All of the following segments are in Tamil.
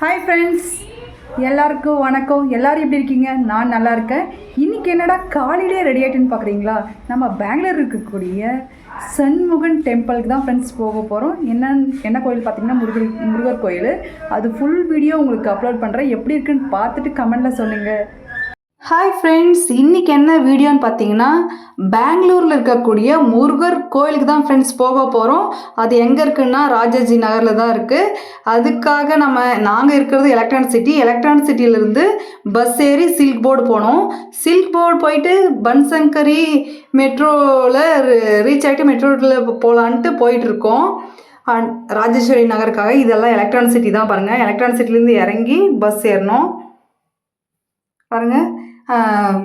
ஹாய் ஃப்ரெண்ட்ஸ், எல்லாருக்கும் வணக்கம். எல்லோரும் எப்படி இருக்கீங்க? நான் நல்லா இருக்கேன். இன்றைக்கி என்னடா காலையிலே ரெடி ஆகிட்டுன்னு பார்க்குறீங்களா? நம்ம பெங்களூர் இருக்கக்கூடிய சண்முகன் டெம்பிளுக்கு தான் ஃப்ரெண்ட்ஸ் போக போகிறோம். என்ன கோயில் பார்த்திங்கன்னா முருகர் கோயில். அது ஃபுல் வீடியோ உங்களுக்கு அப்லோட் பண்ணுறேன். எப்படி இருக்குன்னு பார்த்துட்டு கமெண்டில் சொல்லுங்கள். ஹாய் ஃப்ரெண்ட்ஸ், இன்றைக்கி என்ன வீடியோன்னு பார்த்தீங்கன்னா பெங்களூரில் இருக்கக்கூடிய முருகர் கோயிலுக்கு தான் ஃப்ரெண்ட்ஸ் போக போகிறோம். அது எங்கே இருக்குன்னா ராஜாஜி நகரில் தான் இருக்குது. அதுக்காக நாங்கள் இருக்கிறது எலக்ட்ரானிக் சிட்டியிலேருந்து பஸ் ஏறி சில்க் போர்டு போனோம். சில்க் போர்டு போயிட்டு பன்சங்கரி மெட்ரோவில் ரீச் ஆகிட்டு மெட்ரோவில் போகலான்ட்டு போயிட்டுருக்கோம். ராஜேஸ்வரி நகருக்காக. இதெல்லாம் எலக்ட்ரானிக் சிட்டி தான் பாருங்கள். எலக்ட்ரானிக் சிட்டிலேருந்து இறங்கி பஸ் ஏறணும் பாருங்கள்.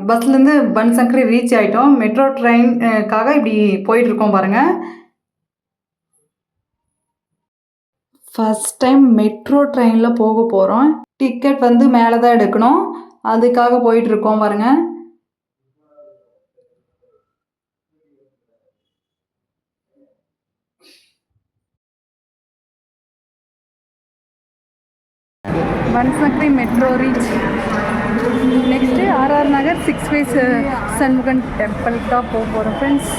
பஸ்லேருந்து பன்சங்கரி ரீச் ஆகிட்டோம். மெட்ரோ ட்ரெயின்காக இப்படி போயிட்டுருக்கோம் பாருங்கள். ஃபஸ்ட் டைம் மெட்ரோ ட்ரெயினில் போக போகிறோம். டிக்கெட் மேலே தான் எடுக்கணும். அதுக்காக போயிட்டுருக்கோம் பாருங்கள். Banashankari metro reach. Next RR நகர் 6 ஃபேஸ் சண்முகன் டெம்பிள் தான் போக போகிறோம் ஃப்ரெண்ட்ஸ்.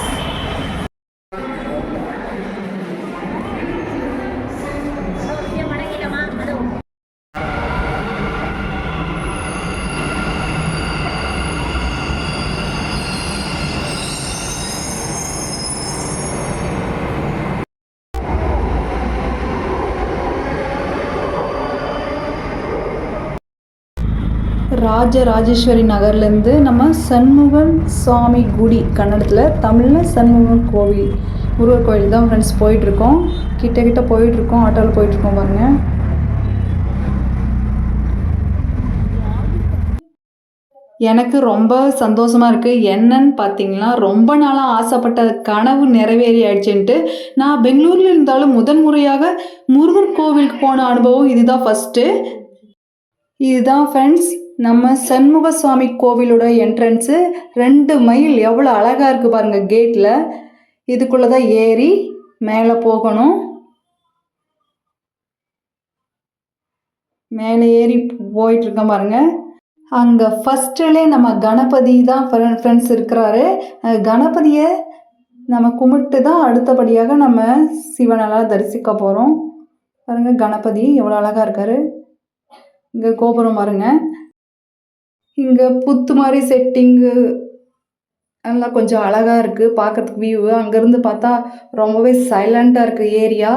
ராஜராஜேஸ்வரி நகர்லேருந்து நம்ம சண்முகன் சுவாமி குடி, கன்னடத்தில், தமிழில் சண்முகன் கோவில், முருகர் கோயில் தான் ஃப்ரெண்ட்ஸ் போயிட்டுருக்கோம். கிட்ட போயிட்டுருக்கோம். ஆட்டோவில் போயிட்டுருக்கோம் பாருங்கள். எனக்கு ரொம்ப சந்தோஷமாக இருக்குது. என்னன்னு பார்த்தீங்கன்னா, ரொம்ப நாளாக ஆசைப்பட்ட கனவு நிறைவேறி ஆயிடுச்சுன்ட்டு. நான் பெங்களூரில் இருந்தாலும் முறையாக முருகர் கோவிலுக்கு போன அனுபவம் இதுதான் ஃபஸ்ட்டு. இதுதான் ஃப்ரெண்ட்ஸ் நம்ம சண்முக சுவாமி கோவிலோட என்ட்ரன்ஸு. 2 மைல் எவ்வளோ அழகாக இருக்குது பாருங்கள் கேட்டில். இதுக்குள்ளே தான் ஏறி மேலே போகணும். மேலே ஏறி போயிட்டுருக்கோம் பாருங்கள். அங்கே ஃபஸ்ட்டிலே நம்ம கணபதி தான் ஃப்ரெண்ட்ஸ் இருக்கிறாரு. கணபதியை நம்ம கும்பிட்டு தான் அடுத்தபடியாக நம்ம சிவனெல்லாம் தரிசிக்க போகிறோம் பாருங்கள். கணபதி எவ்வளோ அழகாக இருக்கார். இங்கே கோபுரம் பாருங்கள். இங்கே புத்து மாதிரி செட்டிங்கு நல்லா கொஞ்சம் அழகாக இருக்குது பார்க்குறதுக்கு வியூவு. அங்கேருந்து பார்த்தா ரொம்பவே சைலண்ட்டாக இருக்குது ஏரியா.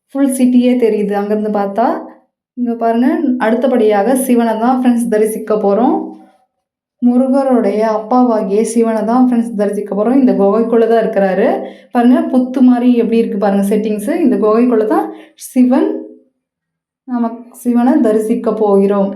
ஃபுல் சிட்டியே தெரியுது அங்கேருந்து பார்த்தா. இங்கே பாருங்கள், அடுத்தபடியாக சிவனை தான் ஃப்ரெண்ட்ஸ் தரிசிக்க போகிறோம். முருகருடைய அப்பாவாகிய சிவனை தான் ஃப்ரெண்ட்ஸ் தரிசிக்க போகிறோம். இந்த குகைக்குள்ளே தான் இருக்கிறாரு பாருங்கள். புத்து மாதிரி எப்படி இருக்குது பாருங்கள் செட்டிங்ஸு. இந்த குகைக்குள்ளே தான் சிவனை தரிசிக்க போகிறோம்.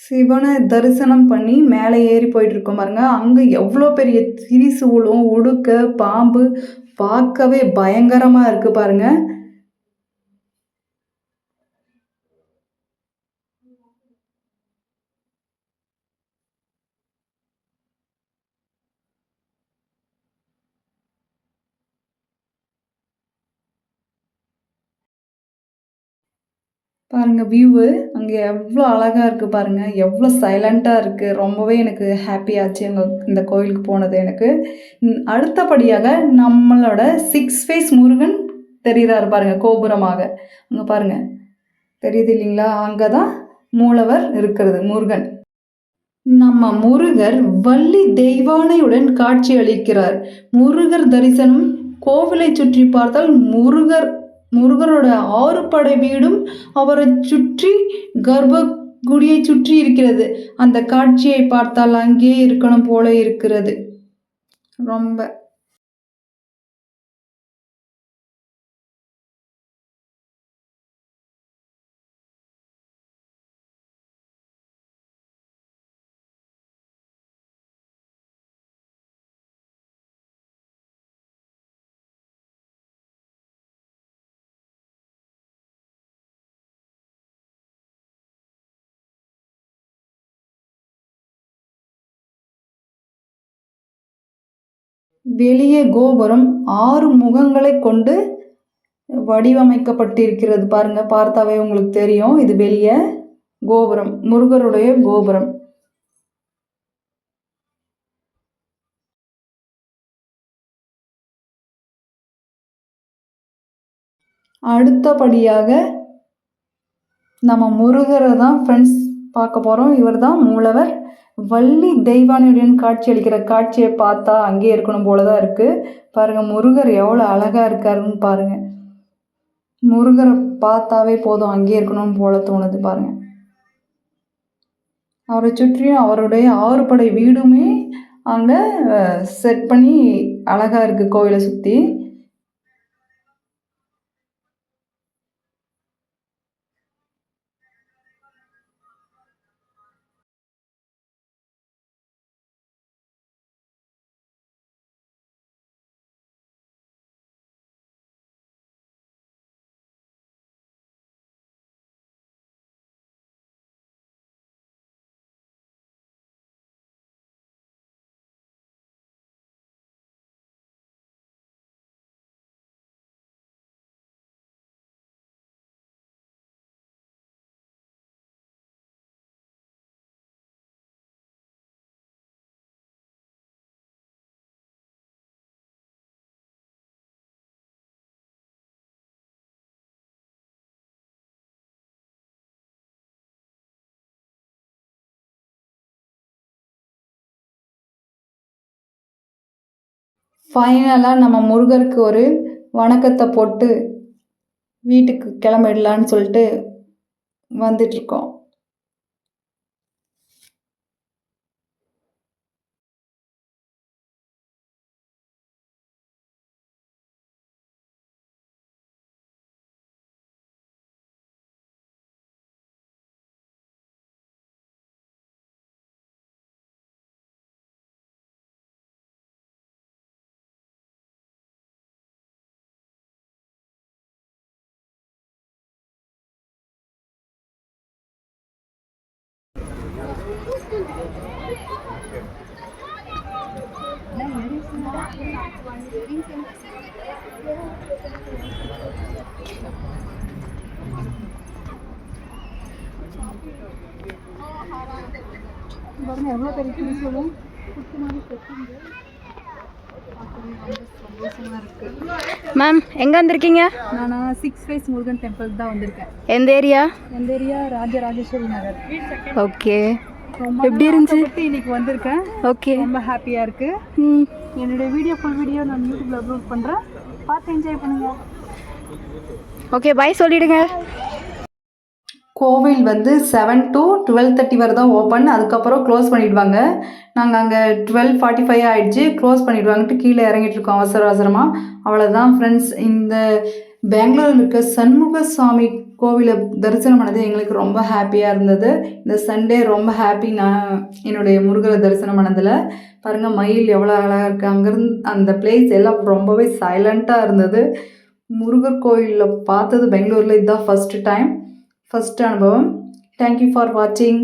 சிவனை தரிசனம் பண்ணி மேலே ஏறி போயிட்டுருக்கோம் பாருங்க. அங்கே எவ்வளோ பெரிய திரிசூலம், உடுக்க, பாம்பு பார்க்கவே பயங்கரமாக இருக்குது பாருங்க. பாருங்கள் வியூவு அங்கே எவ்வளோ அழகாக இருக்குது பாருங்கள். எவ்வளோ சைலண்ட்டாக இருக்குது. ரொம்பவே எனக்கு ஹாப்பி ஆச்சு அங்கே இந்த கோயிலுக்கு போனது எனக்கு. அடுத்தபடியாக நம்மளோட 6 ஃபேஸ் முருகன் தெரிகிறாரு பாருங்கள் கோபுரமாக. அங்கே பாருங்கள் தெரியுது இல்லைங்களா? அங்கே தான் மூலவர் இருக்கிறது முருகன். நம்ம முருகர் வள்ளி தெய்வானையுடன் காட்சி அளிக்கிறார். முருகர் தரிசனம் கோவிலை சுற்றி பார்த்தால் முருகரோட 6 படை வீடும் அவரை சுற்றி கர்ப்பகுடியை சுற்றி இருக்கிறது. அந்த காட்சியை பார்த்தால் அங்கே இருக்கணும் போல இருக்கிறது ரொம்ப. வெளியே கோபுரம் 6 முகங்களை கொண்டு வடிவமைக்கப்பட்டிருக்கிறது. பாருங்க, பார்த்தாவே உங்களுக்கு தெரியும். இது வெளியே கோபுரம், முருகருடைய கோபுரம். அடுத்தபடியாக நம்ம முருகரை தான் ஃப்ரெண்ட்ஸ் பார்க்க போகிறோம். இவர் தான் மூலவர். வள்ளி தெய்வானையுடன் காட்சி அளிக்கிற காட்சியை பார்த்தா அங்கேயே இருக்கணும் போல தான் இருக்குது. பாருங்கள், முருகர் எவ்வளோ அழகாக இருக்காருன்னு பாருங்கள். முருகரை பார்த்தாவே போதும், அங்கேயே இருக்கணும் போல தோணுது பாருங்கள். அவரை சுற்றியும் அவருடைய 6 படை வீடுமே அங்கே செட் பண்ணி அழகாக இருக்குது கோவிலை சுற்றி. ஃபைனலாக நம்ம முருகருக்கு ஒரு வணக்கத்தை போட்டு வீட்டுக்கு கிளம்பிடலான்னு சொல்லிட்டு வந்துட்டுருக்கோம். எவ்வளோ பெரிய சொல்லும் மேம் எங்கே வந்திருக்கீங்க? நான் 6 ஃபேஸ் முருகன் டெம்பிள் தான் வந்திருக்கேன். எந்த ஏரியா? எந்த ஏரியா? ராஜராஜேஸ்வரி நகர். ஓகே, எப்படி இருந்துச்சு? இன்னைக்கு வந்திருக்கேன். ஓகே, ரொம்ப ஹாப்பியாக இருக்குது. என்னுடைய ஃபுல் வீடியோ நான் யூடியூப்பில் அப்லோட் பண்ணுறேன், பார்த்து என்ஜாய் பண்ணுங்கள். ஓகே, பாய் சொல்லிவிடுங்க. கோவில் வந்து 7 to 12:30 வரை தான் ஓப்பன், அதுக்கப்புறம் க்ளோஸ் பண்ணிவிடுவாங்க. நாங்கள் அங்கே 12:45 ஆகிடுச்சு, க்ளோஸ் பண்ணிவிடுவாங்கட்டு கீழே இறங்கிட்டுருக்கோம் அவசரமாக. அவ்வளோதான் ஃப்ரெண்ட்ஸ். இந்த பெங்களூரில் இருக்க சண்முக சுவாமி கோவிலை தரிசனம் பண்ணது எங்களுக்கு ரொம்ப ஹாப்பியாக இருந்தது. இந்த சண்டே ரொம்ப ஹாப்பி நான் என்னுடைய முருகரை தரிசனம் பண்ணதில். பாருங்கள், மயில் எவ்வளோ அழகாக இருக்குது. அங்கேருந்து அந்த பிளேஸ் எல்லாம் ரொம்பவே சைலண்ட்டாக இருந்தது. முருகர் கோயிலில் பார்த்தது பெங்களூரில் இதுதான் ஃபஸ்ட்டு அனுபவம். தேங்க்யூ ஃபார் வாட்சிங்.